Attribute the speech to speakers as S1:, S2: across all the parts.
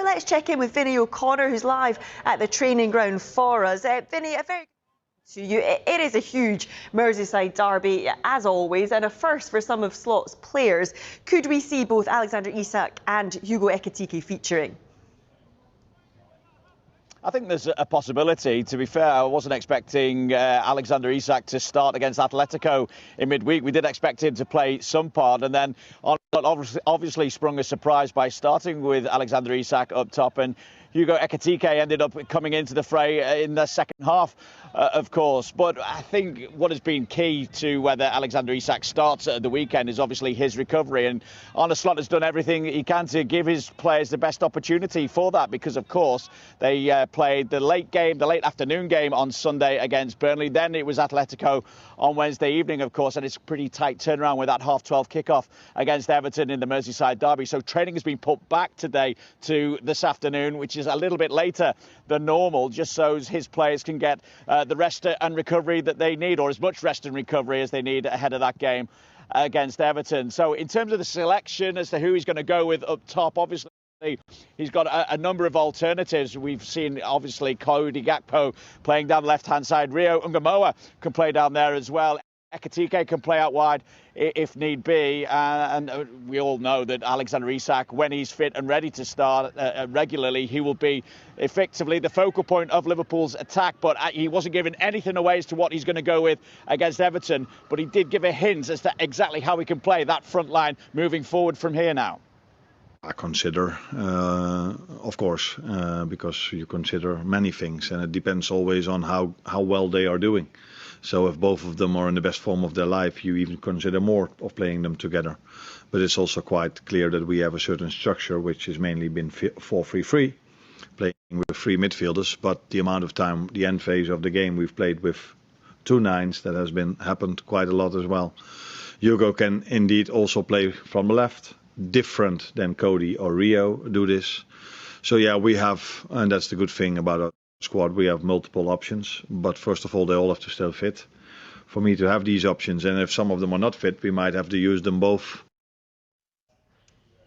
S1: Let's check in with Vinny O'Connor, who's live at the training ground for us. Vinny, a very to you. It is a huge Merseyside derby, as always, and a first for some of Slot's players. Could we see both Alexander Isak and Hugo Ekitike featuring?
S2: I think there's a possibility. To be fair, I wasn't expecting Alexander Isak to start against Atletico in midweek. We did expect him to play some part, and then Arne Slot obviously sprung a surprise by starting with Alexander Isak up top, and Hugo Ekitike ended up coming into the fray in the second half, of course. But I think what has been key to whether Alexander Isak starts at the weekend is obviously his recovery. And Arne Slot has done everything he can to give his players the best opportunity for that, because, of course, they played the late afternoon game on Sunday against Burnley. Then it was Atletico on Wednesday evening, of course, and it's a pretty tight turnaround with that 12:30 kickoff against Everton in the Merseyside Derby. So training has been put back today to this afternoon, which is a little bit later than normal, just so his players can get the rest and recovery that they need, or as much rest and recovery as they need ahead of that game against Everton. So in terms of the selection as to who he's going to go with up top, obviously he's got a number of alternatives. We've seen, obviously, Cody Gakpo playing down the left-hand side. Rio Ungamoa can play down there as well. Ekitike can play out wide if need be. And we all know that Alexander Isak, when he's fit and ready to start regularly, he will be effectively the focal point of Liverpool's attack. But he wasn't giving anything away as to what he's going to go with against Everton. But he did give a hint as to exactly how he can play that front line moving forward from here now.
S3: I consider, of course, because you consider many things, and it depends always on how well they are doing. So if both of them are in the best form of their life, you even consider more of playing them together. But it's also quite clear that we have a certain structure which has mainly been 4-3-3, playing with three midfielders. But the amount of time, the end phase of the game, we've played with 2 9s. That has happened quite a lot as well. Hugo can indeed also play from the left, different than Cody or Rio do this. So yeah, we have, and that's the good thing about our squad, we have multiple options. But first of all, they all have to stay fit for me to have these options. And if some of them are not fit, we might have to use them both.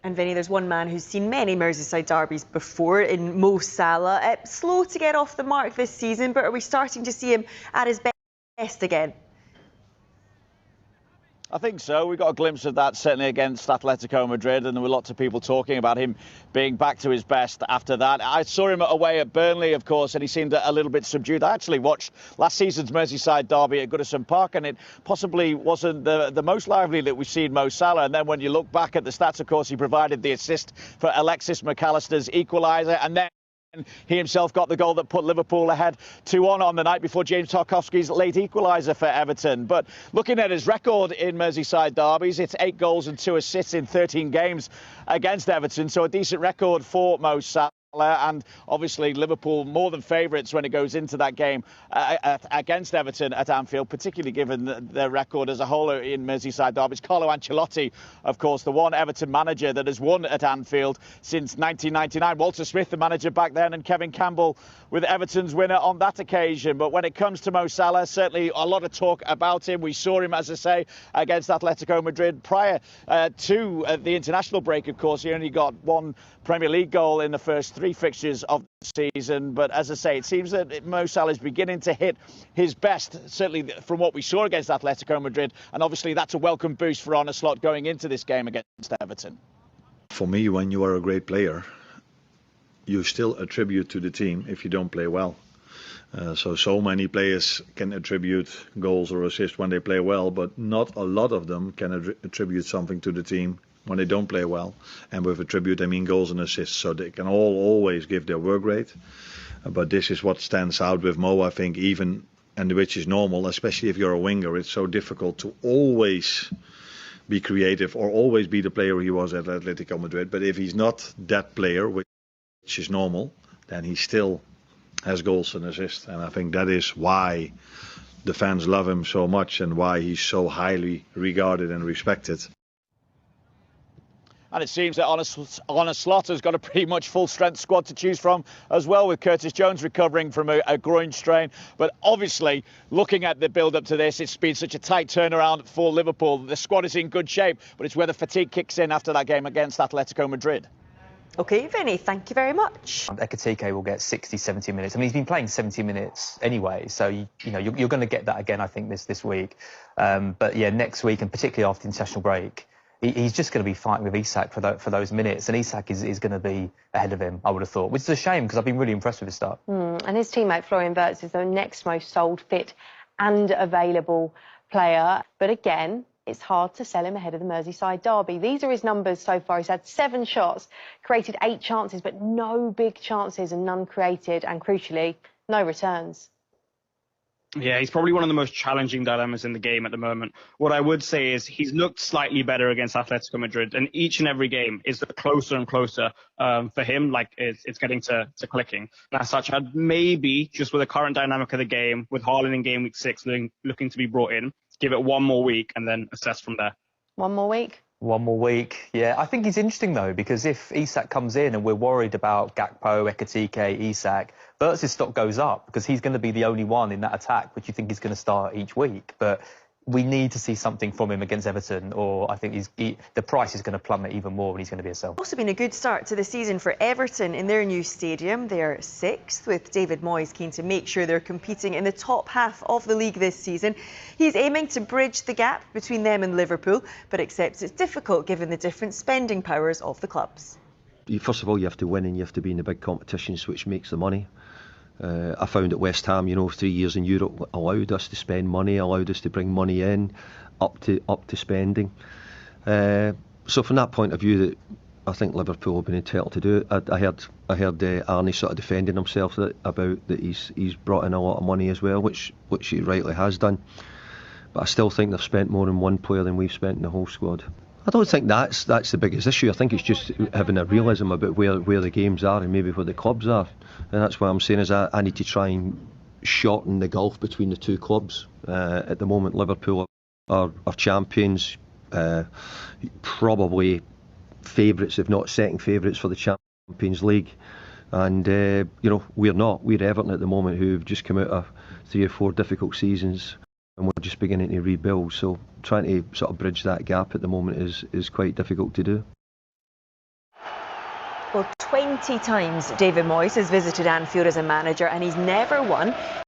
S1: And Vinny, there's one man who's seen many Merseyside derbies before in Mo Salah. Slow to get off the mark this season, but are we starting to see him at his best again?
S2: I think so. We got a glimpse of that certainly against Atletico Madrid, and there were lots of people talking about him being back to his best after that. I saw him away at Burnley, of course, and he seemed a little bit subdued. I actually watched last season's Merseyside derby at Goodison Park, and it possibly wasn't the most lively that we've seen Mo Salah. And then when you look back at the stats, of course, he provided the assist for Alexis McAllister's equaliser, and then he himself got the goal that put Liverpool ahead 2-1 on the night before James Tarkowski's late equaliser for Everton. But looking at his record in Merseyside derbies, it's 8 goals and 2 assists in 13 games against Everton. So a decent record for Mo Salah. And obviously Liverpool more than favourites when it goes into that game against Everton at Anfield, particularly given their record as a whole in Merseyside derbies. Carlo Ancelotti, of course, the one Everton manager that has won at Anfield since 1999. Walter Smith, the manager back then, and Kevin Campbell with Everton's winner on that occasion. But when it comes to Mo Salah, certainly a lot of talk about him. We saw him, as I say, against Atletico Madrid prior to the international break. Of course, he only got 1 Premier League goal in the first 3 fixtures of the season. But as I say, it seems that Mo Salah is beginning to hit his best, certainly from what we saw against Atletico Madrid. And obviously that's a welcome boost for Arne Slot going into this game against Everton.
S3: For me, when you are a great player, you still attribute to the team if you don't play well. So many players can attribute goals or assists when they play well, but not a lot of them can attribute something to the team when they don't play well. And with attribute, I mean goals and assists. So they can always give their work rate. But this is what stands out with Mo, I think, even, and which is normal, especially if you're a winger. It's so difficult to always be creative or always be the player he was at Atletico Madrid. But if he's not that player, which is normal, then he still has goals and assists. And I think that is why the fans love him so much and why he's so highly regarded and respected.
S2: And it seems that Arne Slot has got a pretty much full-strength squad to choose from as well, with Curtis Jones recovering from a groin strain. But obviously, looking at the build-up to this, it's been such a tight turnaround for Liverpool. The squad is in good shape, but it's where the fatigue kicks in after that game against Atletico Madrid.
S1: OK, Vinny, thank you very much.
S4: Ekitike will get 60, 70 minutes. I mean, he's been playing 70 minutes anyway, so you're going to get that again, I think, this week. But yeah, next week, and particularly after the international break, he's just going to be fighting with Isak for those minutes, and Isak is going to be ahead of him, I would have thought, which is a shame because I've been really impressed with his start.
S5: And his teammate Florian Wirtz is the next most sold, fit and available player. But again, it's hard to sell him ahead of the Merseyside Derby. These are his numbers so far. He's had 7 shots, created 8 chances, but no big chances and none created, and crucially, no returns.
S6: Yeah, he's probably one of the most challenging dilemmas in the game at the moment. What I would say is he's looked slightly better against Atletico Madrid, and each and every game is closer and closer for him, like it's getting to clicking. And as such, I'd maybe, just with the current dynamic of the game, with Haaland in game week 6 looking to be brought in, give it 1 more week and then assess from there.
S5: 1 more week?
S4: 1 more week, yeah. I think he's interesting, though, because if Isak comes in and we're worried about Gakpo, Ekitike, Isak, Wirtz's stock goes up because he's going to be the only one in that attack which you think is going to start each week. But we need to see something from him against Everton, or I think the price is going to plummet even more and he's going to be a sell.
S1: Also been a good start to the season for Everton in their new stadium. They're 6th, with David Moyes keen to make sure they're competing in the top half of the league this season. He's aiming to bridge the gap between them and Liverpool, but accepts it's difficult given the different spending powers of the clubs.
S7: First of all, you have to win and you have to be in the big competitions, which makes the money. I found at West Ham, 3 years in Europe allowed us to spend money, allowed us to bring money in, up to spending. So from that point of view, that I think Liverpool have been entitled to do it. I heard Arne sort of defending himself about that he's brought in a lot of money as well, which he rightly has done. But I still think they've spent more on one player than we've spent in the whole squad. I don't think that's the biggest issue. I think it's just having a realism about where the games are and maybe where the clubs are. And that's what I'm saying is I need to try and shorten the gulf between the two clubs. At the moment, Liverpool are champions, probably favourites, if not second favourites for the Champions League. And, we're not. We're Everton at the moment, who've just come out of 3 or 4 difficult seasons. And we're just beginning to rebuild, so trying to sort of bridge that gap at the moment is quite difficult to do.
S1: Well, 20 times David Moyes has visited Anfield as a manager and he's never won